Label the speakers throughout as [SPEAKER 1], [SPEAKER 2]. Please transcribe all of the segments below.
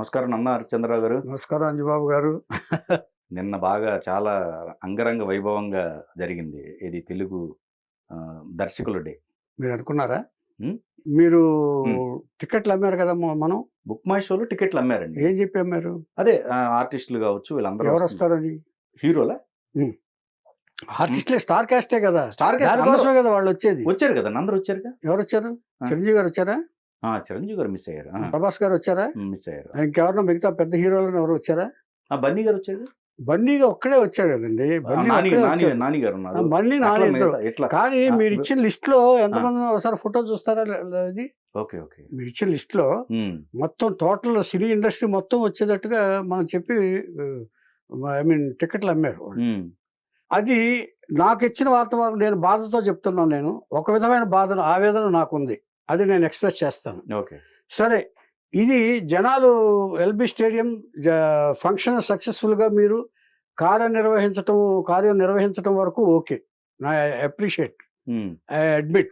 [SPEAKER 1] నమస్కారం నన్న చంద్రరావు గారు.
[SPEAKER 2] నమస్కారం అంజబాబు గారు.
[SPEAKER 1] నిన్న బాగా చాలా అంగరంగ వైభవంగా జరిగింది. ఇది తెలుగు దర్శకుల డే.
[SPEAKER 2] మీరు అనుకున్నారా?
[SPEAKER 1] హ్మ్.
[SPEAKER 2] మీరు
[SPEAKER 1] హ్మ్.
[SPEAKER 2] టికెట్లు అమ్మారు కదా మనం.
[SPEAKER 1] బుక్ మై షోలో టికెట్లు అమ్మారండి.
[SPEAKER 2] ఏం చెప్పి అమ్మారు?
[SPEAKER 1] అదే ఆర్టిస్టులు కావచ్చు వీళ్ళందరూ
[SPEAKER 2] ఎవరొస్తారని?
[SPEAKER 1] హీరోలా?
[SPEAKER 2] ఆర్టిస్టులే, స్టార్ కాస్టే కదా.
[SPEAKER 1] స్టార్ కాస్ట్
[SPEAKER 2] దానికోసమే కదా వాళ్ళు వచ్చేది.
[SPEAKER 1] వచ్చారు కదా, అందరూ వచ్చారుగా.
[SPEAKER 2] ఎవరొచ్చారు? చిరంజీవి గారు వచ్చారా?
[SPEAKER 1] చిరంజీవి గారు మిస్ అయ్యారు.
[SPEAKER 2] ప్రభాస్ గారు వచ్చారా?
[SPEAKER 1] మిస్ అయ్యారు.
[SPEAKER 2] ఇంకెవరన్నా మిగతా పెద్ద హీరోలను ఎవరు వచ్చారా?
[SPEAKER 1] బన్నీ గారు వచ్చారు.
[SPEAKER 2] బన్నీగా ఒక్కడే వచ్చాడు కదండి.
[SPEAKER 1] నాని గారు ఉన్నారు.
[SPEAKER 2] మళ్ళీ నాని
[SPEAKER 1] ఎట్లా?
[SPEAKER 2] కానీ మీరు ఇచ్చిన లిస్ట్ లో ఎంతమంది ఒకసారి ఫోటో చూస్తారా? అది
[SPEAKER 1] ఓకే ఓకే.
[SPEAKER 2] మీరు ఇచ్చిన లిస్ట్ లో మొత్తం టోటల్ సినీ ఇండస్ట్రీ మొత్తం వచ్చేటట్టుగా మనం చెప్పి టికెట్లు అమ్మారు. అది నాకు ఇచ్చిన వార్త నేను బాధతో చెప్తున్నాను. నేను ఒక విధమైన ఆవేదన నాకుంది. అది నేను ఎక్స్ప్రెస్ చేస్తాను. సరే, ఇది జనాలు ఎల్బీ స్టేడియం ఫంక్షన్ సక్సెస్ఫుల్గా మీరు కార్యం నిర్వహించటం వరకు ఓకే, నా అప్రిషియేట్, ఐ అడ్మిట్.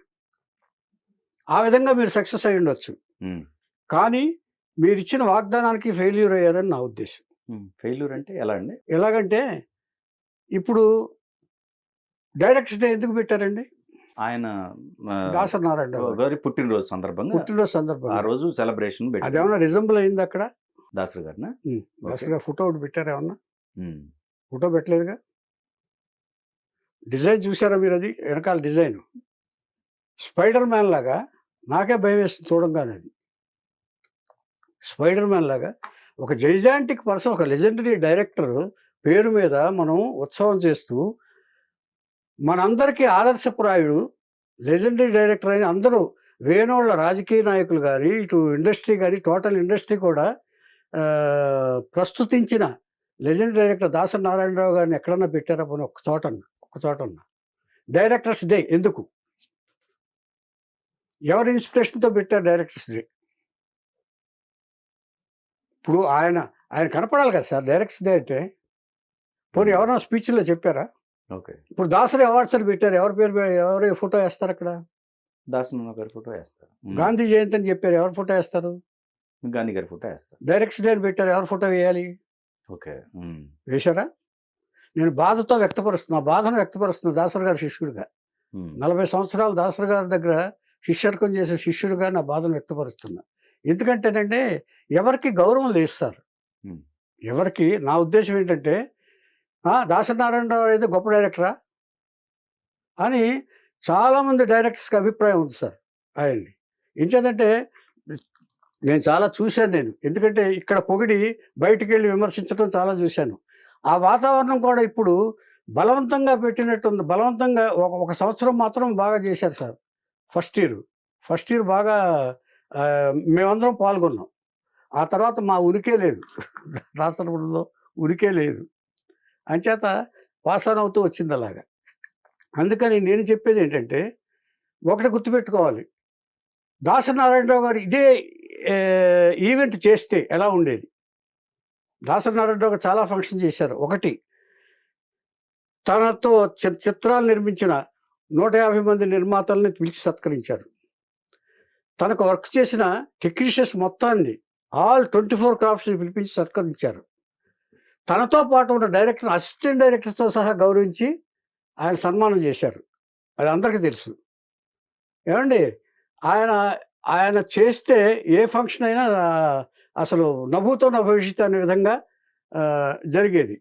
[SPEAKER 2] ఆ విధంగా మీరు సక్సెస్ అయి ఉండొచ్చు. కానీ మీరు ఇచ్చిన వాగ్దానానికి ఫెయిల్యూర్ అయ్యారని నా ఉద్దేశం.
[SPEAKER 1] ఫెయిల్యూర్ అంటే ఎలా అండి?
[SPEAKER 2] ఎలాగంటే ఇప్పుడు డైరెక్టర్స్ డే ఎందుకు పెట్టారండి?
[SPEAKER 1] ఆయన
[SPEAKER 2] దాసరి నారాయణరావు
[SPEAKER 1] గారి పుట్టినరోజు సందర్భంగా ఆ రోజు సెలబ్రేషన్.
[SPEAKER 2] అదేమన్నా రిజంబుల్ అయింది అక్కడ?
[SPEAKER 1] దాసరి గారినా?
[SPEAKER 2] దాసరి గారు ఫోటో ఒకటి పెట్టారు. ఏమన్నా ఫోటో పెట్టలేదుగా. డిజైన్ చూసారా మీరు? అది వెనకాల డిజైన్ స్పైడర్ మ్యాన్ లాగా నాకే భయం వేస్తుంది చూడంగానే. అది స్పైడర్ మ్యాన్ లాగా ఒక జైజాంటిక్ పర్సన్, ఒక లెజెండరీ డైరెక్టర్ పేరు మీద మనం ఉత్సవం చేస్తూ, మనందరికీ ఆదర్శప్రాయుడు లెజెండరీ డైరెక్టర్ అని అందరూ వేణోళ్ళ రాజకీయ నాయకులు కానీ, ఇటు ఇండస్ట్రీ కానీ, టోటల్ ఇండస్ట్రీ కూడా ప్రస్తుతించిన లెజెండరీ డైరెక్టర్ దాసరి నారాయణరావు గారిని ఎక్కడన్నా పెట్టారా? పోనీ ఒక్క చోటన్నా డైరెక్టర్స్ డే ఎందుకు? ఎవరి ఇన్స్పిరేషన్తో పెట్టారు డైరెక్టర్స్ డే? ఇప్పుడు ఆయన కనపడాలి కదా సార్ డైరెక్టర్స్ డే అంటే. పోనీ ఎవరైనా స్పీచ్లో చెప్పారా? ఇప్పుడు దాసరి అవార్డ్స్ అని పెట్టారు. ఎవరి ఫోటో వేస్తారు అక్కడ?
[SPEAKER 1] దాసరి గారి ఫోటో వేస్తారు.
[SPEAKER 2] గాంధీ జయంతి అని చెప్పారు. ఎవరి ఫోటో వేస్తారు?
[SPEAKER 1] గాంధీ గారి ఫోటో వేస్తారు.
[SPEAKER 2] డైరెక్టర్స్ డే అని పెట్టారు. ఎవరి ఫోటో వేయాలి? వేశారా? నేను బాధను వ్యక్తపరుస్తున్నా దాసరి గారి శిష్యుడిగా. 40 సంవత్సరాలు దాసరి గారి దగ్గర శిష్యర్కం చేసే శిష్యుడిగా నా బాధను వ్యక్తపరుస్తున్నా. ఎందుకంటేనంటే ఎవరికి గౌరవం లేదు సార్. ఎవరికి. నా ఉద్దేశం ఏంటంటే దాసరి నారాయణరావు అయితే గొప్ప డైరెక్టరా అని చాలామంది డైరెక్టర్స్కి అభిప్రాయం ఉంది సార్ ఆయన్ని. ఏంటంటే నేను చాలా చూశాను. ఎందుకంటే ఇక్కడ పొగిడి బయటికి వెళ్ళి విమర్శించడం చాలా చూశాను. ఆ వాతావరణం కూడా ఇప్పుడు బలవంతంగా పెట్టినట్టుంది. బలవంతంగా ఒక సంవత్సరం మాత్రం బాగా చేశారు సార్. ఫస్ట్ ఇయర్ బాగా మేమందరం పాల్గొన్నాం. ఆ తర్వాత మా ఉనికే లేదు. రాష్ట్రంలో ఉనికే లేదు. అంచేత పాస్ ఆన్ అవుతూ వచ్చింది అలాగా. అందుకని నేను చెప్పేది ఏంటంటే, ఒకటి గుర్తుపెట్టుకోవాలి, దాసరి నారాయణరావు గారు ఇదే ఈవెంట్ చేస్తే ఎలా ఉండేది? దాసరి నారాయణరావు గారు చాలా ఫంక్షన్ చేశారు. ఒకటి, తనతో చిత్రాలు నిర్మించిన 150 మంది నిర్మాతల్ని పిలిచి సత్కరించారు. తనకు వర్క్ చేసిన టెక్నీషియన్స్ మొత్తాన్ని, ఆల్ 24 క్రాఫ్ట్స్ని పిలిపించి సత్కరించారు. తనతో పాటు ఉన్న డైరెక్టర్, అసిస్టెంట్ డైరెక్టర్స్తో సహా గౌరవించి ఆయన సన్మానం చేశారు. అది అందరికీ తెలుసు. ఏమండి, ఆయన చేస్తే ఏ ఫంక్షన్ అయినా అసలు నభూతో నభవిష్యత్ అనే విధంగా జరిగేది.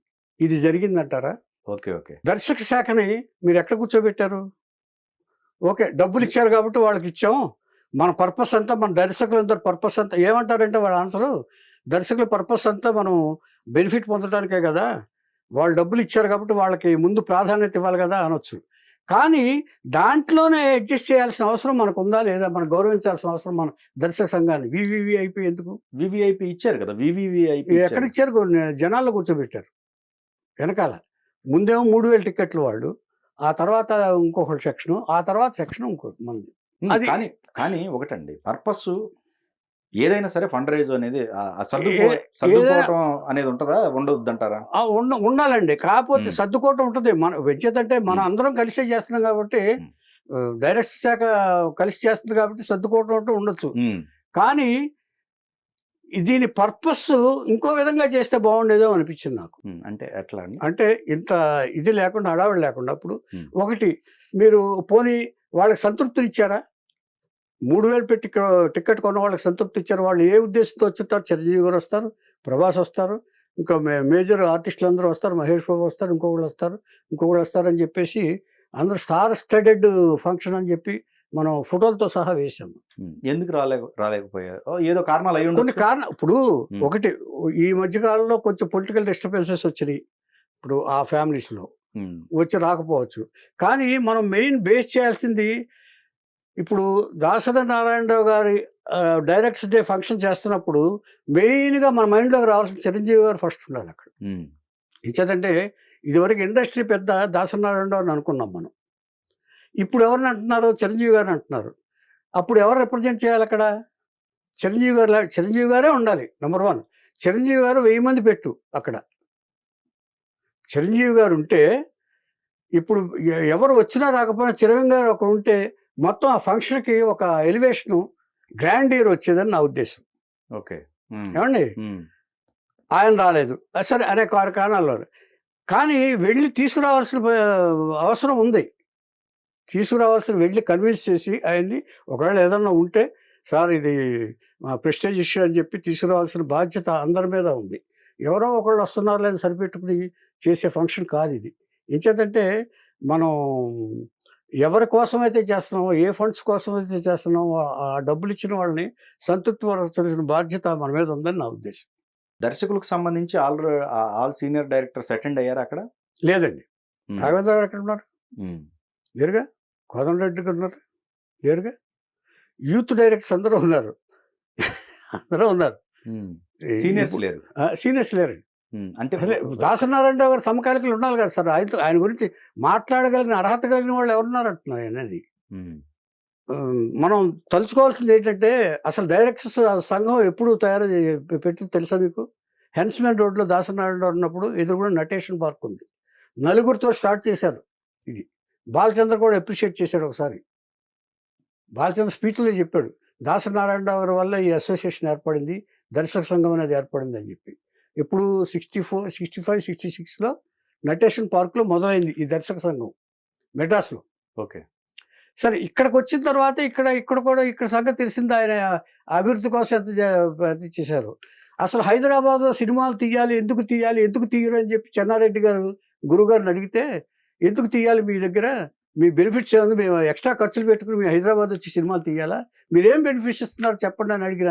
[SPEAKER 2] ఇది జరిగిందంటారా?
[SPEAKER 1] ఓకే.
[SPEAKER 2] దర్శక శాఖని మీరు ఎక్కడ కూర్చోబెట్టారు? ఓకే, డబ్బులు ఇచ్చారు కాబట్టి వాళ్ళకి ఇచ్చాం. మన పర్పస్ అంతా, మన దర్శకులందరూ పర్పస్ అంతా ఏమంటారంటే వాళ్ళ ఆన్సరు, దర్శకుల పర్పస్ అంతా మనం బెనిఫిట్ పొందడానికే కదా, వాళ్ళు డబ్బులు ఇచ్చారు కాబట్టి వాళ్ళకి ముందు ప్రాధాన్యత ఇవ్వాలి కదా అనొచ్చు. కానీ దాంట్లోనే అడ్జస్ట్ చేయాల్సిన అవసరం మనకు ఉందా లేదా? మనం గౌరవించాల్సిన అవసరం మన దర్శక సంఘాన్ని. వివిఐపి ఎందుకు?
[SPEAKER 1] వివిఐపి ఇచ్చారు కదా. వివిఐపి
[SPEAKER 2] ఎక్కడ ఇచ్చారు? జనాల్లో కూర్చోబెట్టారు వెనకాల. ముందేమో 3000 టికెట్లు వాళ్ళు, ఆ తర్వాత ఇంకొకటి సెక్షన్, ఆ తర్వాత సెక్షన్ ఇంకోటి మంది.
[SPEAKER 1] అది కానీ ఒకటండి, పర్పస్ ఏదైనా సరే ఫండ్ రైజ్ అనేది సర్దుకోవటం అనేది ఉంటుందా, ఉండవద్దు అంటారా?
[SPEAKER 2] ఉండాలండి. కాకపోతే సర్దుకోవటం ఉంటుంది. మన వెంచేతంటే మనం అందరం కలిసే చేస్తున్నాం కాబట్టి, డైరెక్టర్ శాఖ కలిసి చేస్తుంది కాబట్టి సర్దుకోవటం ఉండొచ్చు. కానీ దీని పర్పస్ ఇంకో విధంగా చేస్తే బాగుండేదో అనిపించింది నాకు.
[SPEAKER 1] అంటే ఎట్లా అండి?
[SPEAKER 2] అంటే ఇంత ఇది లేకుండా, హడావిడి లేకుండా అప్పుడు ఒకటి మీరు పోనీ వాళ్ళకి సంతృప్తిని ఇచ్చారా? 3000 పెట్టి టికెట్ కొన్న వాళ్ళకి సంతృప్తి ఇచ్చారు. వాళ్ళు ఏ ఉద్దేశంతో వచ్చుంటారు? చిరంజీవి గారు వస్తారు, ప్రభాస్ వస్తారు, ఇంకా మేజర్ ఆర్టిస్టులు అందరూ వస్తారు, మహేష్ బాబు వస్తారు, ఇంకొకళ్ళు వస్తారని చెప్పేసి అందరూ స్టార్ స్టడెడ్ ఫంక్షన్ అని చెప్పి మనం ఫోటోలతో సహా వేసాము.
[SPEAKER 1] ఎందుకు రాలేకపోయారు? ఏదో కారణాలు అయ్యి
[SPEAKER 2] కొన్ని కారణం. ఇప్పుడు ఒకటి ఈ మధ్యకాలంలో కొంచెం పొలిటికల్ డిస్టర్బెన్సెస్ వచ్చినాయి. ఇప్పుడు ఆ ఫ్యామిలీస్లో వచ్చి రాకపోవచ్చు. కానీ మనం మెయిన్ బేస్ చేయాల్సింది ఇప్పుడు దాసరి నారాయణరావు గారి డైరెక్టర్స్ డే ఫంక్షన్ చేస్తున్నప్పుడు మెయిన్గా మన మైండ్లోకి రావాల్సిన చిరంజీవి గారు ఫస్ట్ ఉండాలి అక్కడ. ఇచ్చేదంటే ఇదివరకు ఇండస్ట్రీ పెద్ద దాసరి నారాయణరావు అని అనుకున్నాం మనం. ఇప్పుడు ఎవరిని అంటున్నారు? చిరంజీవి గారిని అంటున్నారు. అప్పుడు ఎవరు రిప్రజెంట్ చేయాలి అక్కడ? చిరంజీవి గారే ఉండాలి. నెంబర్ 1. చిరంజీవి గారు 1000 మంది పెట్టు అక్కడ. చిరంజీవి గారు ఉంటే ఇప్పుడు ఎవరు వచ్చినా రాకపోయినా చిరంజీవి గారు అక్కడ ఉంటే మొత్తం ఆ ఫంక్షన్కి ఒక ఎలివేషను, గ్రాండియర్ వచ్చేదని నా ఉద్దేశం.
[SPEAKER 1] ఓకే.
[SPEAKER 2] ఏమండి? ఆయన రాలేదు సరే అనే కారణాల్లో, కానీ వెళ్ళి తీసుకురావాల్సిన అవసరం ఉంది. వెళ్ళి కన్విన్స్ చేసి ఆయన్ని ఒకవేళ ఏదన్నా ఉంటే సార్ ఇది మా ప్రెస్టేజ్ ఇష్యూ అని చెప్పి తీసుకురావాల్సిన బాధ్యత అందరి మీద ఉంది. ఎవరో ఒకళ్ళు వస్తున్నారు లేదా సరిపెట్టుకుని చేసే ఫంక్షన్ కాదు ఇది. ఎంచేతంటే మనం ఎవరి కోసం అయితే చేస్తున్నామో, ఏ ఫండ్స్ కోసం అయితే చేస్తున్నామో ఆ డబ్బులు ఇచ్చిన వాళ్ళని సంతృప్తి పరచాల్సిన బాధ్యత మన మీద ఉందని నా ఉద్దేశం.
[SPEAKER 1] దర్శకులకు సంబంధించి ఆల్ సీనియర్ డైరెక్టర్స్ అటెండ్ అయ్యారు అక్కడ?
[SPEAKER 2] లేదండి. రాఘవేంద్ర గారు ఎక్కడ ఉన్నారు? లేరుగా. కోదండరెడ్డి గారు ఉన్నారు? లేరుగా. యూత్ డైరెక్టర్స్ అందరూ ఉన్నారు. సీనియర్స్ లేరండి.
[SPEAKER 1] అంటే
[SPEAKER 2] దాసరి నారాయణరావు గారు సమకాలికలు ఉండాలి కదా సార్. ఆయన గురించి మాట్లాడగలిగిన అర్హత కలిగిన వాళ్ళు ఎవరున్నారు అంటున్నారు అనేది. మనం తలుచుకోవాల్సింది ఏంటంటే అసలు డైరెక్టర్స్ సంఘం ఎప్పుడు పెట్టి తెలుసా మీకు? హెన్స్మెన్ రోడ్లో దాసరి నారాయణరావు ఉన్నప్పుడు ఎదురుగుండా నటేషన్ పార్క్ ఉంది. 4 స్టార్ట్ చేశారు ఇది. బాలచంద్ర కూడా అప్రిషియేట్ చేశాడు ఒకసారి. బాలచంద్ర స్పీచ్లో చెప్పాడు దాసరి నారాయణరావు గారి వల్ల ఈ అసోసియేషన్ ఏర్పడింది, దర్శక సంఘం అనేది ఏర్పడింది అని చెప్పి. ఇప్పుడు 64, 65, 66లో నటేషన్ పార్క్లో మొదలైంది ఈ దర్శక సంఘం మెడ్రాస్లో.
[SPEAKER 1] ఓకే.
[SPEAKER 2] సరే ఇక్కడికి వచ్చిన తర్వాత ఇక్కడ సంగతి తెలిసింది. ఆయన అభివృద్ధి కోసం ఎంత చేశారు. అసలు హైదరాబాద్లో సినిమాలు తీయాలి, ఎందుకు తీయరు అని చెప్పి చెన్నారెడ్డి గారు గురుగారిని అడిగితే, ఎందుకు తీయాలి మీ దగ్గర, మీ బెనిఫిట్స్ ఏముంది, మేము ఎక్స్ట్రా ఖర్చులు పెట్టుకుని మీ హైదరాబాద్ వచ్చి సినిమాలు తీయాలా, మీరేం బెనిఫిట్స్ ఇస్తున్నారు చెప్పండి అని అడిగిన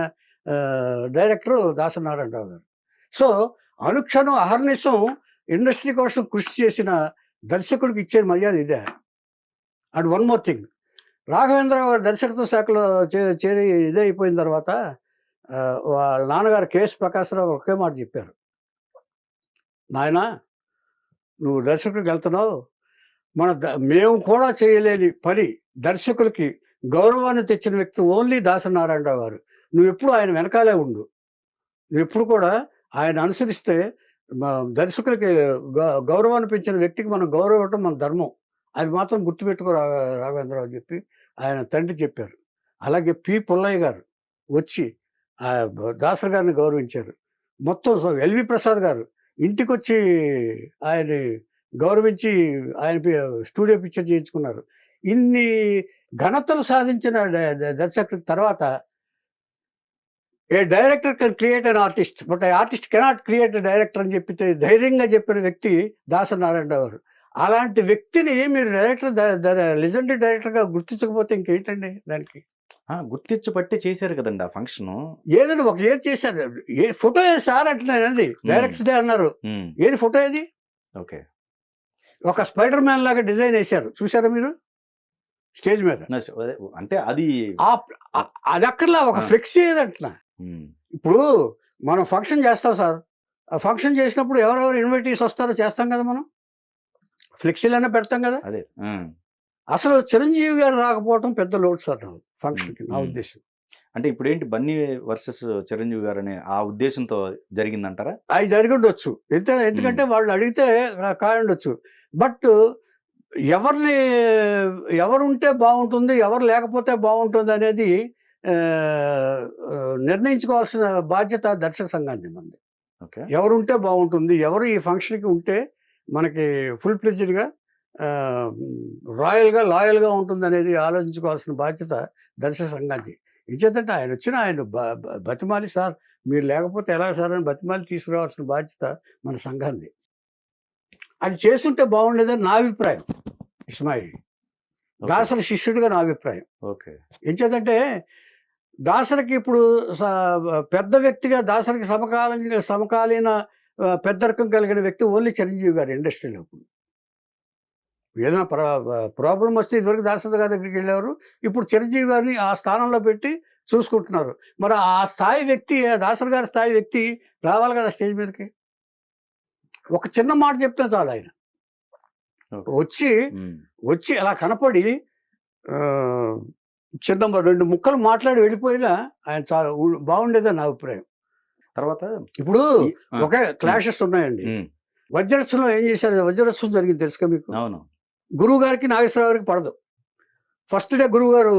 [SPEAKER 2] డైరెక్టర్ దాసరి నారాయణరావు గారు. సో అనుక్షణం అహర్నిశం ఇండస్ట్రీ కోసం కృషి చేసిన దర్శకుడికి ఇచ్చే మర్యాద ఇదే. And one more thing, Raghavendra Rao గారు దర్శకత్వ శాఖలో చేరి ఇదే అయిపోయిన తర్వాత వాళ్ళ నాన్నగారు కేఎస్ ప్రకాశ్రావు ఒకే మాట చెప్పారు, నాయనా నువ్వు దర్శకుడికి వెళ్తున్నావు, మేము కూడా చేయలేని పని దర్శకులకి గౌరవాన్ని తెచ్చిన వ్యక్తి ఓన్లీ దాసరి నారాయణరావు గారు. నువ్వు ఎప్పుడు ఆయన వెనకాలే ఉండు, నువ్వు ఎప్పుడు కూడా ఆయన అనుసరిస్తే దర్శకులకి గౌరవాన్ని పెంచిన వ్యక్తికి మనం గౌరవం ఇవ్వటం మన ధర్మం, అది మాత్రం గుర్తుపెట్టుకో రాఘవేంద్రరావు అని చెప్పి ఆయన తండ్రి చెప్పారు. అలాగే పి పుల్లయ్య గారు వచ్చి దాసరి గారిని గౌరవించారు. మొత్తం ఎల్వి ప్రసాద్ గారు ఇంటికి వచ్చి ఆయన్ని గౌరవించి ఆయన స్టూడియో పిక్చర్ చేయించుకున్నారు. ఇన్ని ఘనతలు సాధించిన దర్శకుల తర్వాత a director can create an artist but I artist cannot create a director అని చెప్పి ధైర్యంగా చెప్పిన వ్యక్తి దాసరి నారాయణరావు గారు. అలాంటి వ్యక్తిని మీరు లెజెండరీ డైరెక్టర్గా గుర్తించకపోతే ఇంకేంటండి దానికి?
[SPEAKER 1] గుర్తించబట్టి చేశారు కదండి ఆ ఫంక్షన్.
[SPEAKER 2] ఏదండి ఒక ఏది చేశారు, ఏ ఫోటో ఏది సార్ అంటున్నారండి, డైరెక్టర్స్ డే అన్నారు, ఏది ఫోటో ఏది?
[SPEAKER 1] ఓకే.
[SPEAKER 2] ఒక స్పైడర్ మ్యాన్ లాగా డిజైన్ వేశారు, చూసారా మీరు స్టేజ్ మీద?
[SPEAKER 1] అంటే అది
[SPEAKER 2] అక్కర్లా, ఒక ఫ్లెక్సీ ఏదంటున్నా. ఇప్పుడు మనం ఫంక్షన్ చేస్తాం సార్, ఆ ఫంక్షన్ చేసినప్పుడు ఎవరెవరు ఇన్వైటీస్ వస్తారో చేస్తాం కదా, మనం ఫ్లెక్సీలైనా పెడతాం కదా.
[SPEAKER 1] అదే
[SPEAKER 2] అసలు చిరంజీవి గారు రాకపోవడం పెద్ద లోడ్ సార్ ఫంక్షన్కి, నా ఉద్దేశం.
[SPEAKER 1] అంటే ఇప్పుడు ఏంటి బన్నీ వర్సెస్ చిరంజీవి గారు అనే ఆ ఉద్దేశంతో జరిగిందంటారా?
[SPEAKER 2] అది జరిగి ఉండొచ్చు, ఎందుకంటే వాళ్ళు అడిగితే కాయుండొచ్చు. బట్ ఎవరుంటే బాగుంటుంది, ఎవరు లేకపోతే బాగుంటుంది అనేది నిర్ణయించుకోవాల్సిన బాధ్యత దర్శక సంఘాన్ని మంది.
[SPEAKER 1] ఓకే.
[SPEAKER 2] ఎవరుంటే బాగుంటుంది, ఎవరు ఈ ఫంక్షన్కి ఉంటే మనకి ఫుల్ ఫ్లెడ్జ్డ్గా రాయల్గా లాయల్గా ఉంటుంది అనేది ఆలోచించుకోవాల్సిన బాధ్యత దర్శక సంఘానికి. ఇంచేతంటే ఆయన వచ్చిన ఆయన బతిమాలి, సార్ మీరు లేకపోతే ఎలా సార్ అని బతిమాలి తీసుకురావాల్సిన బాధ్యత మన సంఘాన్ని. అది చేస్తుంటే బాగుండేదని నా అభిప్రాయం. ఇస్మాయిల్ దాసరి శిష్యుడిగా నా అభిప్రాయం.
[SPEAKER 1] ఓకే.
[SPEAKER 2] ఎంచేతంటే దాసరికి ఇప్పుడు పెద్ద వ్యక్తిగా దాసరికి సమకాలీన పెద్దరికం కలిగిన వ్యక్తి ఓన్లీ చిరంజీవి గారు ఇండస్ట్రీలో. ఏదైనా ప్రాబ్లం వస్తే ఇదివరకు దాసరి గారి దగ్గరికి వెళ్ళేవారు, ఇప్పుడు చిరంజీవి గారిని ఆ స్థానంలో పెట్టి చూసుకుంటున్నారు. మరి ఆ స్థాయి వ్యక్తి, దాసరి గారి స్థాయి వ్యక్తి రావాలి కదా స్టేజ్ మీదకి. ఒక చిన్న మాట చెప్తే చాలు, ఆయన వచ్చి అలా కనపడి చిన్న 2 ముక్కలు మాట్లాడి వెళ్ళిపోయినా ఆయన చాలా బాగుండేదని నా అభిప్రాయం.
[SPEAKER 1] తర్వాత
[SPEAKER 2] ఇప్పుడు ఒకే క్లాషెస్ ఉన్నాయండి. వజ్రోత్సవంలో ఏం చేశారు? వజ్రోత్సవం జరిగింది తెలుసుగా మీకు.
[SPEAKER 1] అవును.
[SPEAKER 2] గురువు గారికి నాగేశ్వరరావు గారికి పడదు. ఫస్ట్ డే గురువు గారు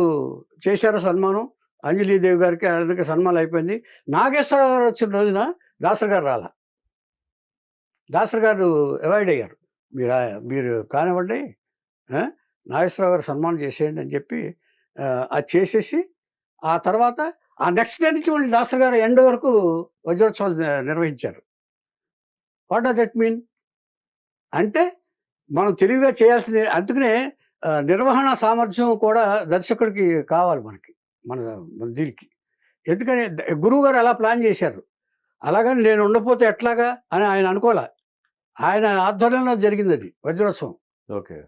[SPEAKER 2] చేశారు సన్మానం, అంజలీదేవి గారికి అందరికీ సన్మానం అయిపోయింది. నాగేశ్వరరావు గారు వచ్చిన రోజున దాసరి గారు రాలా. దాసరి గారు అవాయిడ్ అయ్యారు. మీరు కానివ్వండి, నాగేశ్వరరావు గారు సన్మానం చేసేయండి అని చెప్పి అది చేసేసి, ఆ తర్వాత ఆ నెక్స్ట్ డే నుంచి వాళ్ళు దాసరి గారు ఎండ్ వరకు వజ్రోత్సవాలు నిర్వహించారు. What does that mean? అంటే మనం తెలివిగా చేయాల్సింది. అందుకనే నిర్వహణ సామర్థ్యం కూడా దర్శకుడికి కావాలి మనకి, మన దీనికి. ఎందుకని గురువు గారు అలా ప్లాన్ చేశారు. అలాగని నేను ఉండకపోతే ఎట్లాగా అని ఆయన అనుకోలే. ఆయన ఆధ్వర్యంలో జరిగింది అది వజ్రోత్సవం.
[SPEAKER 1] ఓకే.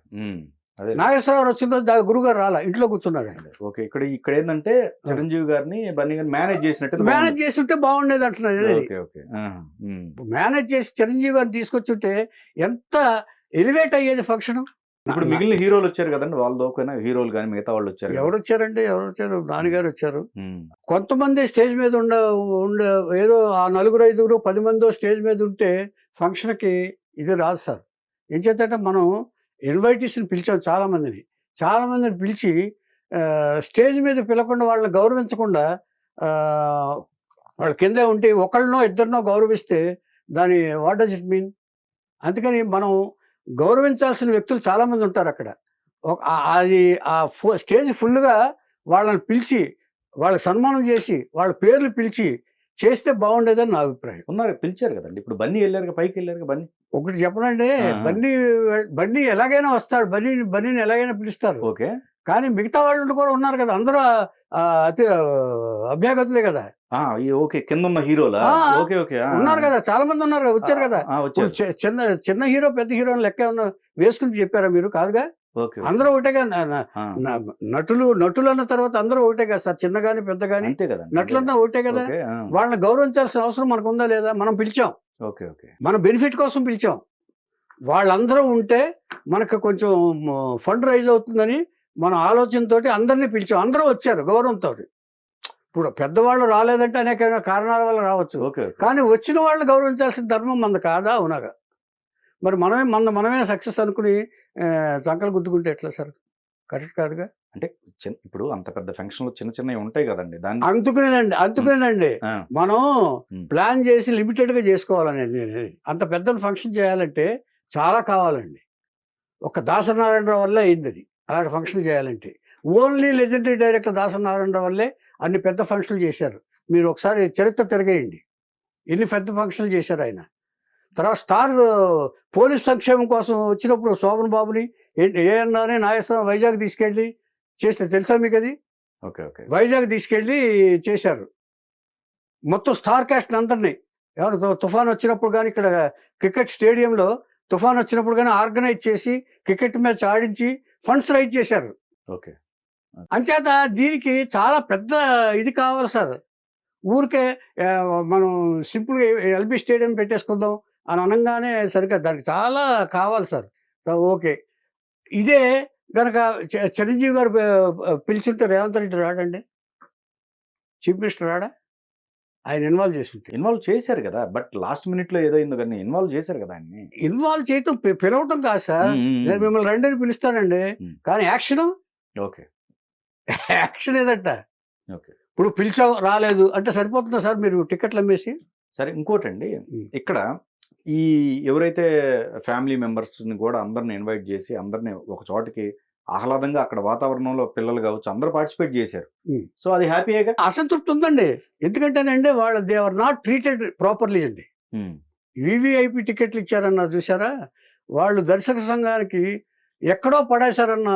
[SPEAKER 2] నాగేశ్వరరావు వచ్చిన రోజు గురుగారు రాలా, ఇంట్లో కూర్చున్నాడు ఆయన.
[SPEAKER 1] ఓకే. ఇక్కడ ఏంటంటే చిరంజీవి గారిని బన్నీ గారిని మేనేజ్
[SPEAKER 2] చేస్తుంటే బాగుండేది అంటున్నాను. మేనేజ్ చేసి చిరంజీవి గారిని తీసుకొచ్చుంటే ఎంత ఎలివేట్ అయ్యేది ఫంక్షన్.
[SPEAKER 1] ఇప్పుడు మిగిలిన హీరోలు వచ్చారు కదండి, వాళ్ళతో హీరోలు కానీ మిగతా వాళ్ళు వచ్చారు.
[SPEAKER 2] ఎవరు వచ్చారు? నాన్నగారు వచ్చారు. కొంతమంది స్టేజ్ మీద ఉండ ఏదో ఆ 4, 5, 10 మందో స్టేజ్ మీద ఉంటే ఫంక్షన్కి ఇది రాదు సార్. ఏం చేద్దంటే మనం ఇన్వైటీస్ని పిలిచాం చాలామందిని పిలిచి స్టేజ్ మీద పిలకుండా వాళ్ళని గౌరవించకుండా వాళ్ళ కింద ఉంటే ఒకళ్ళనో ఇద్దరినో గౌరవిస్తే దాని వాట్ డస్ ఇట్ మీన్? అందుకని మనం గౌరవించాల్సిన వ్యక్తులు చాలామంది ఉంటారు అక్కడ. అది స్టేజ్ ఫుల్గా వాళ్ళని పిలిచి వాళ్ళకి సన్మానం చేసి వాళ్ళ పేర్లు పిలిచి చేస్తే బాగుండేదని నా అభిప్రాయం.
[SPEAKER 1] ఉన్నారు, పిలిచారు కదండి. ఇప్పుడు బన్నీ వెళ్ళారు, పైకి వెళ్ళారు. బన్నీ
[SPEAKER 2] ఒకటి చెప్పనండి, బన్నీ ఎలాగైనా వస్తాడు, బన్నీని ఎలాగైనా పిలుస్తారు.
[SPEAKER 1] ఓకే.
[SPEAKER 2] కానీ మిగతా వాళ్ళు కూడా ఉన్నారు కదా, అందరూ అతి అభ్యాగతులే కదా.
[SPEAKER 1] ఓకే. కింద ఉన్న హీరోలా? ఓకే.
[SPEAKER 2] ఉన్నారు కదా, చాలా మంది ఉన్నారు కదా, వచ్చారు కదా. చిన్న హీరో పెద్ద హీరో లెక్క వేసుకుని చెప్పారా మీరు? కాదుగా, అందరూ ఒకటేగా. నటులు అన్న తర్వాత అందరూ ఒకటే కదా సార్, చిన్న గాని పెద్ద గాని నటులన్నా ఒకటే కదా. వాళ్ళని గౌరవించాల్సిన అవసరం మనకు ఉందా లేదా? మనం పిలిచాం, మన బెనిఫిట్ కోసం పిలిచాం. వాళ్ళందరూ ఉంటే మనకు కొంచెం ఫండ్ రైజ్ అవుతుందని మన ఆలోచనతో అందరినీ పిలిచాం. అందరూ వచ్చారు గౌరవంతో. ఇప్పుడు పెద్దవాళ్ళు రాలేదంటే అనేక కారణాల వల్ల రావచ్చు, కానీ వచ్చిన వాళ్ళని గౌరవించాల్సిన ధర్మం మనది కాదా? అవునాగా. మరి మనమే సక్సెస్ అనుకుని చంకలు గుద్దుకుంటే ఎట్లా సార్? కరెక్ట్ కాదుగా.
[SPEAKER 1] అంటే ఇప్పుడు అంత పెద్ద ఫంక్షన్లు చిన్నవి ఉంటాయి కదండి, దాన్ని
[SPEAKER 2] అందుకునేనండి మనం ప్లాన్ చేసి లిమిటెడ్గా చేసుకోవాలనేది. అంత పెద్ద ఫంక్షన్ చేయాలంటే చాలా కావాలండి. ఒక దాసరి నారాయణరావు వల్లే అయింది అది. అలాంటి ఫంక్షన్ చేయాలంటే only legendary director Dasari Narayana Rao వల్లే అన్ని పెద్ద ఫంక్షన్లు చేశారు. మీరు ఒకసారి చరిత్ర తిరగేయండి, ఎన్ని పెద్ద ఫంక్షన్లు చేశారు ఆయన. తర్వాత స్టార్ పోలీస్ సంక్షేమం కోసం వచ్చినప్పుడు శోభన్ బాబుని ఏమన్నానే నాగేశ్వరం వైజాగ్ తీసుకెళ్ళి చేస్తే తెలుసా మీకు అది? వైజాగ్ తీసుకెళ్ళి చేశారు మొత్తం స్టార్ కాస్ట్ అందరినీ. ఎవరు తుఫాన్ వచ్చినప్పుడు కానీ ఇక్కడ క్రికెట్ స్టేడియంలో తుఫాన్ వచ్చినప్పుడు కానీ ఆర్గనైజ్ చేసి క్రికెట్ మ్యాచ్ ఆడించి ఫండ్స్ రైజ్ చేశారు. అంచేత దీనికి చాలా పెద్ద ఇది కావాలి సార్. ఊరికే మనం సింపుల్గా ఎల్బీ స్టేడియం పెట్టేసుకుందాం అని అనగానే సరిగ్గా దానికి చాలా కావాలి సార్. ఓకే, ఇదే కనుక చిరంజీవి గారు పిలిచుంటే రేవంత్ రెడ్డి రాడండి, చీఫ్ మినిస్టర్ రాడా? ఆయన ఇన్వాల్వ్
[SPEAKER 1] చేశారు కదా. బట్ లాస్ట్ మినిట్ లో ఏదైందో కానీ ఇన్వాల్వ్ చేశారు కదా. ఆయన్ని
[SPEAKER 2] ఇన్వాల్వ్ చేయటం పిలవటం కాదు సార్. నేను మిమ్మల్ని రెండని పిలుస్తానండి, కానీ యాక్షన్ ఏదట. ఇప్పుడు పిలిచావు రాలేదు అంటే సరిపోతుందా సార్ మీరు టికెట్లు అమ్మేసి?
[SPEAKER 1] సరే ఇంకోటండి, ఇక్కడ ఈ ఎవరైతే ఫ్యామిలీ మెంబర్స్ని కూడా అందరిని ఇన్వైట్ చేసి అందరిని ఒక చోటకి ఆహ్లాదంగా అక్కడ వాతావరణంలో పిల్లలు కావచ్చు అందరూ పార్టిసిపేట్ చేశారు. సో అది హ్యాపీగా
[SPEAKER 2] అసంతృప్తి ఉందండి. ఎందుకంటేనండి వాళ్ళు they are not treated properly అండి. వివిఐపి టికెట్లు ఇచ్చారన్న చూసారా, వాళ్ళు దర్శక సంఘానికి ఎక్కడో పడేశారన్న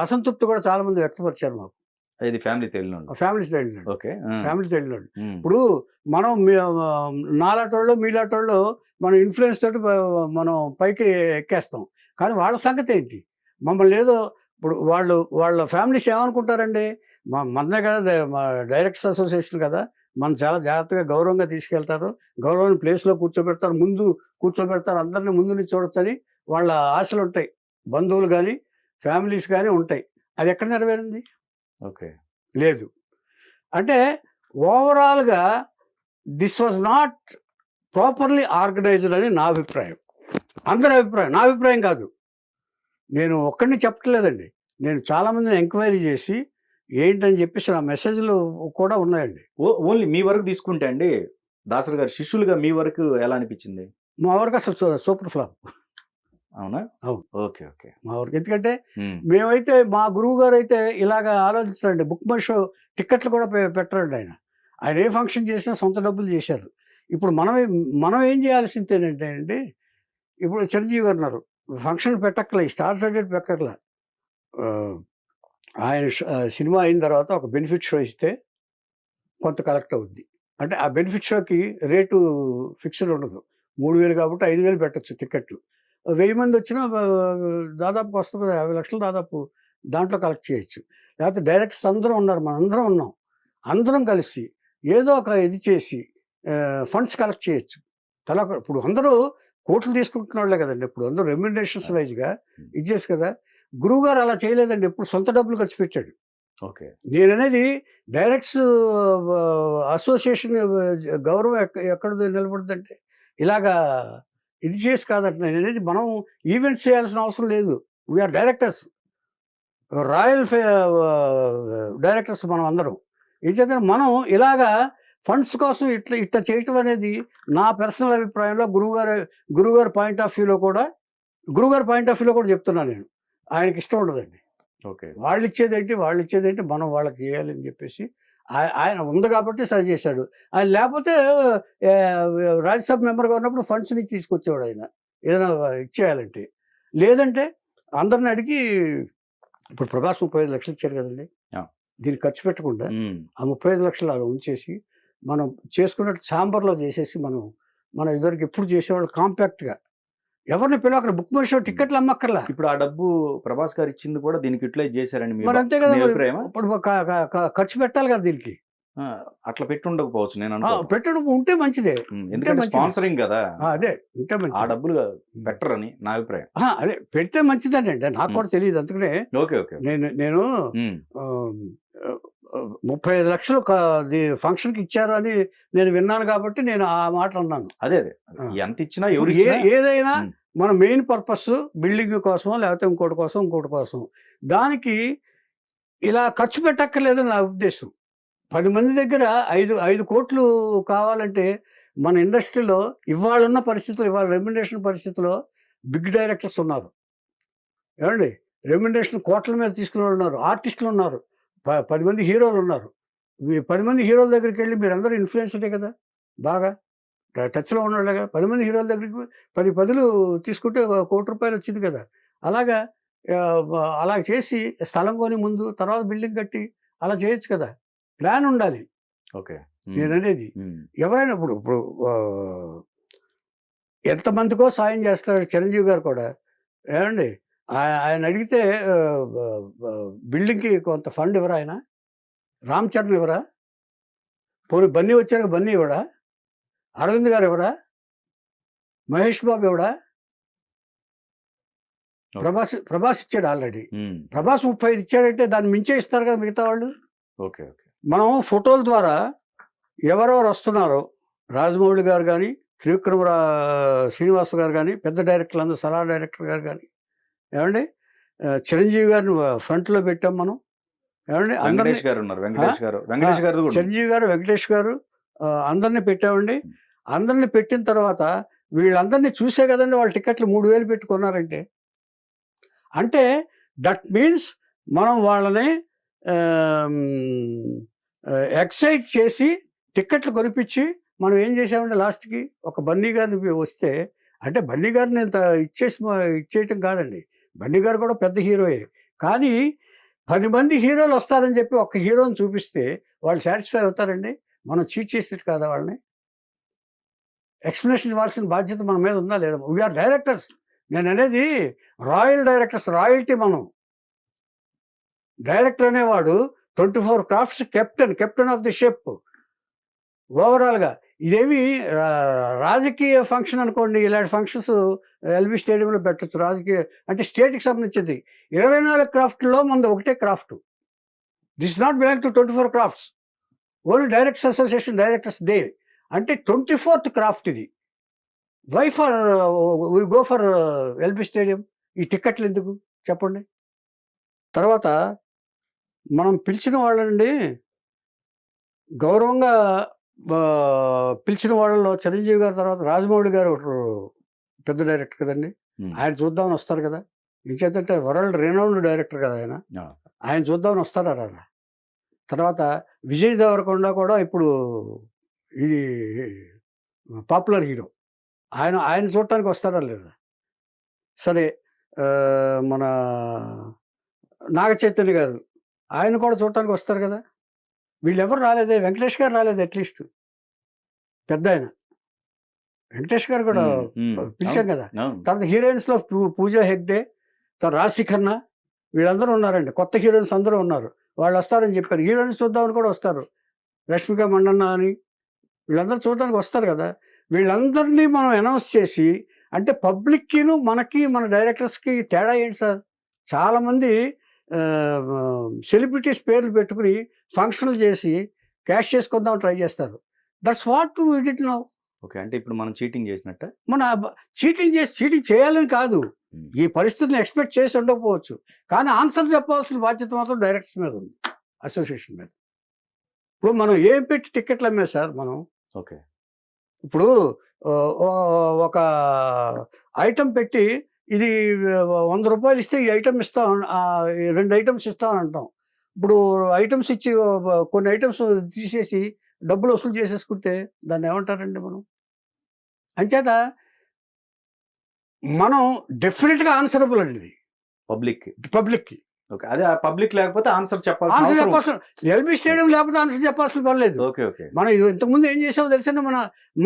[SPEAKER 2] అసంతృప్తి కూడా చాలా మంది వ్యక్తపరిచారు మాకు.
[SPEAKER 1] ఇది ఫ్యామిలీ తెలియదు,
[SPEAKER 2] ఫ్యామిలీస్ తెలియదు,
[SPEAKER 1] ఓకే
[SPEAKER 2] ఫ్యామిలీ తెలియదు. ఇప్పుడు మనం నాలాటోళ్ళు మీలాటోళ్ళు మనం ఇన్ఫ్లుయెన్స్ తోటి మనం పైకి ఎక్కేస్తాం. కానీ వాళ్ళ సంగతి ఏంటి? మమ్మల్ని ఏదో ఇప్పుడు వాళ్ళ ఫ్యామిలీస్ ఏమనుకుంటారండి, మనదే కదా మా డైరెక్టర్స్ అసోసియేషన్ కదా, మనం చాలా జాగ్రత్తగా గౌరవంగా తీసుకెళ్తారు, గౌరవమైన ప్లేస్లో కూర్చోబెడతారు, ముందు కూర్చోబెడతారు, అందరినీ ముందు నుంచి చూడొచ్చని వాళ్ళ ఆశలు ఉంటాయి. బంధువులు కానీ ఫ్యామిలీస్ కానీ ఉంటాయి. అది ఎక్కడ నెరవేరింది?
[SPEAKER 1] ఓకే,
[SPEAKER 2] లేదు. అంటే ఓవరాల్గా this was not properly organised అని నా అభిప్రాయం, అందరి అభిప్రాయం, నా అభిప్రాయం కాదు. నేను ఒక్కడిని చెప్పట్లేదండి, నేను చాలామందిని ఎంక్వైరీ చేసి ఏంటని చెప్పేసి నా మెసేజ్లు కూడా ఉన్నాయండి.
[SPEAKER 1] ఓన్లీ మీ వరకు తీసుకుంటే అండి, దాసరి గారు శిష్యులుగా మీ వరకు ఎలా అనిపించింది?
[SPEAKER 2] మా వరకు అసలు సూపర్ ఫ్లాప్.
[SPEAKER 1] అవునా?
[SPEAKER 2] అవును,
[SPEAKER 1] ఓకే ఓకే.
[SPEAKER 2] మా వరకు ఎందుకంటే మేమైతే మా గురువు గారు అయితే ఇలాగ ఆలోచించారండి. బుక్ మై షో టికెట్లు కూడా పెట్టరండి ఆయన. ఆయన ఏ ఫంక్షన్ చేసినా సొంత డబ్బులు చేశారు. ఇప్పుడు మనం ఏం చేయాల్సింది ఏంటంటే అండి, ఇప్పుడు చిరంజీవి గారు ఉన్నారు, ఫంక్షన్ పెట్టక్కలే, స్టార్ డేట్ పెట్టక్కలే, ఆయన సినిమా అయిన తర్వాత ఒక బెనిఫిట్ షో ఇస్తే కొంత కలెక్ట్ అవుద్ది. అంటే ఆ బెనిఫిట్ షోకి రేటు ఫిక్స్డ్ ఉండదు. 3,000 కాబట్టి 5,000 పెట్టచ్చు టికెట్లు. 1000 మంది వచ్చినా దాదాపు వస్తుంది, 50 లక్షలు దాదాపు దాంట్లో కలెక్ట్ చేయొచ్చు. లేకపోతే డైరెక్టర్స్ అందరం ఉన్నారు, మనం అందరం ఉన్నాం, అందరం కలిసి ఏదో ఒక ఇది చేసి ఫండ్స్ కలెక్ట్ చేయొచ్చు. ఇప్పుడు అందరూ కోట్లు తీసుకుంటున్న వాళ్ళే కదండి, ఇప్పుడు అందరూ రెమ్యునరేషన్స్ వైజ్గా ఇచ్చేసి కదా. గురువుగారు అలా చేయలేదండి, ఎప్పుడు సొంత డబ్బులు ఖర్చు పెట్టాడు.
[SPEAKER 1] ఓకే,
[SPEAKER 2] నేననేది డైరెక్ట్స్ అసోసియేషన్ గౌరవం ఎక్కడ నిలబడుతుందంటే ఇలాగా ఇది చేసి కాదంట. నేను అనేది మనం ఈవెంట్స్ చేయాల్సిన అవసరం లేదు. వీఆర్ డైరెక్టర్స్, రాయల్ డైరెక్టర్స్ మనం అందరం. ఏం చేద్దాం, మనం ఇలాగా ఫండ్స్ కోసం ఇట్లా చేయటం అనేది నా పర్సనల్ అభిప్రాయంలో గురువుగారి పాయింట్ ఆఫ్ వ్యూలో కూడా చెప్తున్నాను నేను. ఆయనకి ఇష్టం ఉండదండి.
[SPEAKER 1] ఓకే,
[SPEAKER 2] వాళ్ళు ఇచ్చేదేంటి మనం వాళ్ళకి చేయాలని చెప్పేసి ఆయన ఉంది కాబట్టి సరి చేశాడు. ఆయన లేకపోతే రాజ్యసభ మెంబర్గా ఉన్నప్పుడు ఫండ్స్ నుంచి తీసుకొచ్చేవాడు ఆయన ఏదైనా ఇచ్చేయాలంటే. లేదంటే అందరిని అడిగి, ఇప్పుడు ప్రభాస్ 35 లక్షలు ఇచ్చారు కదండి, దీన్ని ఖర్చు పెట్టకుండా ఆ 35 లక్షలు అలా ఉంచేసి మనం చేసుకున్నట్టు ఛాంబర్లో చేసేసి మనం ఇదివరకు ఎప్పుడు చేసేవాళ్ళు కాంపాక్ట్గా ఎవరిని పిలవ, అక్కడ బుక్ మై షో టికెట్లు అమ్మక్కర్లా.
[SPEAKER 1] ఇప్పుడు ఆ డబ్బు ప్రభాస్ గారు ఇచ్చింది కూడా దీనికి యూటిలైజ్ చేశారండి.
[SPEAKER 2] మరి అంతే కదా, ఇప్పుడు ఖర్చు పెట్టాలి కదా దీనికి.
[SPEAKER 1] అట్లా పెట్టి ఉండకపోవచ్చు, నేను
[SPEAKER 2] పెట్టడం ఉంటే మంచిదే,
[SPEAKER 1] ఎందుకంటే స్పాన్సరింగ్ కదా.
[SPEAKER 2] అదే ఉంటే మంచిది,
[SPEAKER 1] ఆ డబ్బులు పెట్టరని నా అభిప్రాయం.
[SPEAKER 2] అదే పెడితే మంచిదండి, అంటే నాకు కూడా తెలియదు. అందుకనే నేను 35 లక్షలు ఫంక్షన్కి ఇచ్చారు అని నేను విన్నాను కాబట్టి నేను ఆ మాట అన్నాను.
[SPEAKER 1] అదే ఎంత ఇచ్చినా
[SPEAKER 2] ఏదైనా మన మెయిన్ పర్పస్ బిల్డింగ్ కోసమో లేకపోతే ఇంకోటి కోసం దానికి ఇలా ఖర్చు పెట్టక్కర్లేదని నా ఉద్దేశం. 10 మంది దగ్గర 5 కోట్లు కావాలంటే మన ఇండస్ట్రీలో ఇవాళ రెమ్యునరేషన్ పరిస్థితుల్లో బిగ్ డైరెక్టర్స్ ఉన్నారు, ఏమండి, రెమ్యునరేషన్ కోట్ల మీద తీసుకునే వాళ్ళు ఉన్నారు, ఆర్టిస్టులు ఉన్నారు, 10 మంది హీరోలు ఉన్నారు. 10 మంది హీరోల దగ్గరికి వెళ్ళి మీరందరూ ఇన్ఫ్లుయెన్సరే కదా, బాగా టచ్లో ఉన్నవాళ్ళే కదా. 10 మంది హీరోల దగ్గరికి 10 తీసుకుంటే ₹1 కోటి వచ్చింది కదా. అలా చేసి స్థలం కొని ముందు తర్వాత బిల్డింగ్ కట్టి అలా చేయొచ్చు కదా, ప్లాన్ ఉండాలి.
[SPEAKER 1] ఓకే,
[SPEAKER 2] నేను అనేది ఎవరైనా ఇప్పుడు ఎంతమందికో సాయం చేస్తాడు చిరంజీవి గారు కూడా, ఏమండి, ఆయన అడిగితే బిల్డింగ్కి కొంత ఫండ్ ఇవ్వరా, ఆయన రామ్ చరణ్ ఇవ్వరా, పోనీ బన్నీ వచ్చాక బన్నీ ఇవ్వడా, అరవింద్ గారు ఇవ్వరా, మహేష్ బాబు ఇవ్వడా, ప్రభాస్ ఇచ్చాడు ఆల్రెడీ. ప్రభాస్ 35 ఇచ్చాడంటే దాన్ని మించే ఇస్తారు కదా మిగతా వాళ్ళు.
[SPEAKER 1] ఓకే,
[SPEAKER 2] మనం ఫోటోల ద్వారా ఎవరెవరు వస్తున్నారో, రాజమౌళి గారు కానీ, త్రివిక్రమ శ్రీనివాస్ గారు కానీ, పెద్ద డైరెక్టర్లు అందరూ, సలార్ డైరెక్టర్ గారు కానీ, ఏమండి, చిరంజీవి గారిని ఫ్రంట్లో పెట్టాం మనం, ఏమండి అందరినీ
[SPEAKER 1] వెంకటేష్ గారు ఉన్నారు, వెంకటేష్ గారు కూడా ఉంది.
[SPEAKER 2] చిరంజీవి గారు, వెంకటేష్ గారు అందరినీ పెట్టామండి. అందరినీ పెట్టిన తర్వాత వీళ్ళందరినీ చూసే కదండి వాళ్ళు టికెట్లు 3,000 పెట్టుకున్నారంటే. అంటే దట్ మీన్స్ మనం వాళ్ళని ఎక్సైట్ చేసి టికెట్లు కొనిపించి మనం ఏం చేసామంటే లాస్ట్కి ఒక బన్నీ గారిని వస్తే, అంటే బన్నీ గారిని ఇంత ఇచ్చేయటం కాదండి, బన్నీ గారు కూడా పెద్ద హీరోయే, కానీ 10 మంది హీరోలు వస్తారని చెప్పి ఒక్క హీరోని చూపిస్తే వాళ్ళు సాటిస్ఫై అవుతారండి? మనం చీట్ చేసినట్టు కాదా వాళ్ళని? ఎక్స్ప్లెనేషన్ ఇవ్వాల్సిన బాధ్యత మన మీద ఉందా లేదా? We are directors. నేను అనేది రాయల్ డైరెక్టర్స్, రాయల్టీ మనం. డైరెక్టర్ అనేవాడు 24 crafts captain of the ship ఓవరాల్గా. ఇదేమి రాజకీయ ఫంక్షన్ అనుకోండి, ఇలాంటి ఫంక్షన్స్ ఎల్బీ స్టేడియంలో పెట్టచ్చు. రాజకీయ అంటే స్టేట్కి సంబంధించింది. 24 క్రాఫ్ట్లో మనది ఒకటే craft. This not belong to 24 crafts. Only directors association directors day అంటే 24th క్రాఫ్ట్ ఇది. Why for we go for LB stadium? ఈ టికెట్లు ఎందుకు చెప్పండి? తర్వాత మనం పిలిచిన వాళ్ళండి గౌరవంగా పిలిచిన వాళ్ళలో చిరంజీవి గారి తర్వాత రాజమౌళి గారు ఒకరు పెద్ద డైరెక్టర్ కదండి. ఆయన చూద్దామని వస్తారు కదా. ఇంచేతంటే వరల్డ్ రెనౌండ్ డైరెక్టర్ కదా ఆయన. ఆయన చూద్దామని వస్తారా రారా? తర్వాత విజయ్ దేవరకొండ కూడా ఇప్పుడు ఇది పాపులర్ హీరో. ఆయన చూడటానికి వస్తారా లేదా? సరే, మన నాగ చైతన్య గారు ఆయన కూడా చూడటానికి వస్తారు కదా. వీళ్ళెవరు రాలేదే. వెంకటేష్ గారు రాలేదు, అట్లీస్ట్ పెద్ద ఆయన. వెంకటేష్ గారు కూడా పిలిచాం కదా. తర్వాత హీరోయిన్స్లో పూజా హెగ్డే, తర్వాత రాశి ఖన్నా, వీళ్ళందరూ ఉన్నారండి. కొత్త హీరోయిన్స్ అందరూ ఉన్నారు. వాళ్ళు వస్తారని చెప్పారు. హీరోయిన్స్ చూద్దామని కూడా వస్తారు. రష్మిక మండన్న అని వీళ్ళందరూ చూడడానికి వస్తారు కదా. వీళ్ళందరినీ మనం అనౌన్స్ చేసి, అంటే పబ్లిక్కిను మనకి మన డైరెక్టర్స్కి తేడా ఏంటి సార్? చాలామంది సెలబ్రిటీస్ పేర్లు పెట్టుకుని ఫంక్షన్లు చేసి క్యాష్ చేసుకుందామని ట్రై చేస్తారు. That's what we did now.
[SPEAKER 1] Okay, అంటే ఇప్పుడు మనం చీటింగ్ చేసినట్ట?
[SPEAKER 2] మన చీటింగ్ చేయాలని కాదు, ఈ పరిస్థితిని ఎక్స్పెక్ట్ చేసి ఉండకపోవచ్చు, కానీ ఆన్సర్ చెప్పాల్సిన బాధ్యత మాత్రం డైరెక్టర్స్ మీద ఉంది, అసోసియేషన్ మీద. ఇప్పుడు మనం ఏం పెట్టి టికెట్లు అమ్మే సార్ మనం?
[SPEAKER 1] ఓకే,
[SPEAKER 2] ఇప్పుడు ఒక ఐటమ్ పెట్టి ఇది 100 రూపాయలు ఇస్తే ఈ ఐటమ్ ఇస్తాం, 2 ఐటమ్స్ ఇస్తామని అంటాం. ఇప్పుడు ఐటమ్స్ ఇచ్చి కొన్ని ఐటమ్స్ తీసేసి డబ్బులు వసూలు చేసేసుకుంటే దాన్ని ఏమంటారండి మనం? అంచేత మనం డెఫినెట్గా ఆన్సరబుల్ అండి ఇది పబ్లిక్కి.
[SPEAKER 1] ఓకే, అదే పబ్లిక్ లేకపోతే ఆన్సర్ చెప్పాల్సిన
[SPEAKER 2] ఎల్బీ స్టేడియం లేకపోతే ఆన్సర్ చెప్పాల్సిన పర్లేదు. మనం ఇంతకుముందు ఏం చేసామో తెలిసిన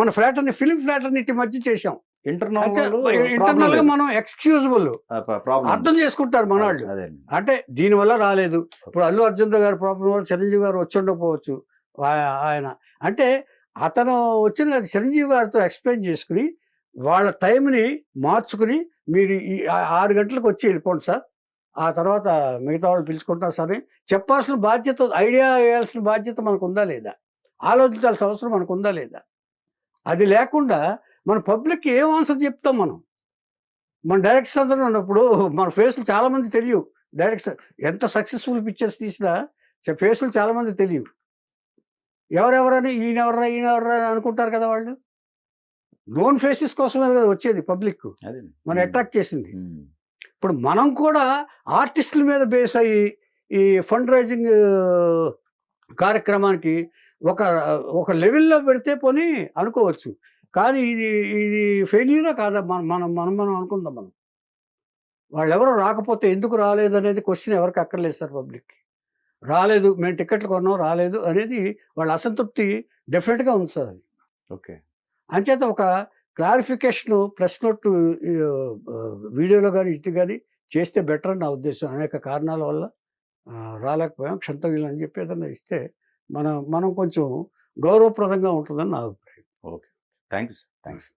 [SPEAKER 2] మన ఫ్లాటర్ని ఫిలిం ఫ్లాటర్నిటీ మధ్య చేసాం. ఇంటర్నల్ గా మనం ఎక్స్క్యూజబుల్ అర్థం చేసుకుంటారు మన వాళ్ళు. అంటే దీనివల్ల రాలేదు. ఇప్పుడు అల్లు అర్జున్ గారు ప్రాబ్లం వల్ల చిరంజీవి గారు వచ్చి ఉండకపోవచ్చు. ఆయన అంటే అతను వచ్చిన చిరంజీవి గారితో ఎక్స్ప్లెయిన్ చేసుకుని వాళ్ళ టైంని మార్చుకుని మీరు ఈ 6 గంటలకు వచ్చి వెళ్ళిపోండి సార్, ఆ తర్వాత మిగతా వాళ్ళు పిలుచుకుంటారు సరే చెప్పాల్సిన బాధ్యత, ఐడియా వేయాల్సిన బాధ్యత మనకు ఉందా లేదా, ఆలోచించాల్సిన అవసరం మనకు ఉందా లేదా? అది లేకుండా మన పబ్లిక్కి ఏం ఆన్సర్ చెప్తాం మనం? మన డైరెక్టర్స్ అందరూ ఉన్నప్పుడు మన ఫేస్లు చాలామంది తెలియవు. డైరెక్టర్స్ ఎంత సక్సెస్ఫుల్ పిక్చర్స్ తీసినా ఫేస్లు చాలామంది తెలియవు. ఎవరెవరని ఈయనెవరా అని అనుకుంటారు కదా వాళ్ళు. నోన్ ఫేసెస్ కోసమే కదా వచ్చేది పబ్లిక్, మనం అట్రాక్ట్ చేసింది. ఇప్పుడు మనం కూడా ఆర్టిస్టుల మీద బేస్ అయ్యి ఈ ఫండ్ రైజింగ్ కార్యక్రమానికి ఒక లెవెల్లో పెడితే పోనీ అనుకోవచ్చు, కానీ ఇది ఫెయిల్యూరా కాదా మనం అనుకుందాం. మనం వాళ్ళు ఎవరో రాకపోతే ఎందుకు రాలేదు అనేది క్వశ్చన్ ఎవరికి అక్కర్లేదు సార్. పబ్లిక్కి రాలేదు, మేము టికెట్లు కొన్నాం రాలేదు అనేది వాళ్ళ అసంతృప్తి డెఫినెట్గా ఉంది సార్. అది
[SPEAKER 1] ఓకే.
[SPEAKER 2] అంచేత ఒక క్లారిఫికేషన్ ప్రెస్ నోట్ వీడియోలో కానీ ఇది కానీ చేస్తే బెటర్ అని నా ఉద్దేశం. అనేక కారణాల వల్ల రాలేకపోయాం, క్షంతవ్యులు అని చెప్పి ఏదన్నా ఇస్తే మనం కొంచెం గౌరవప్రదంగా ఉంటుందని నా అభిప్రాయం.
[SPEAKER 1] Okay, thank you sir.
[SPEAKER 2] Thanks.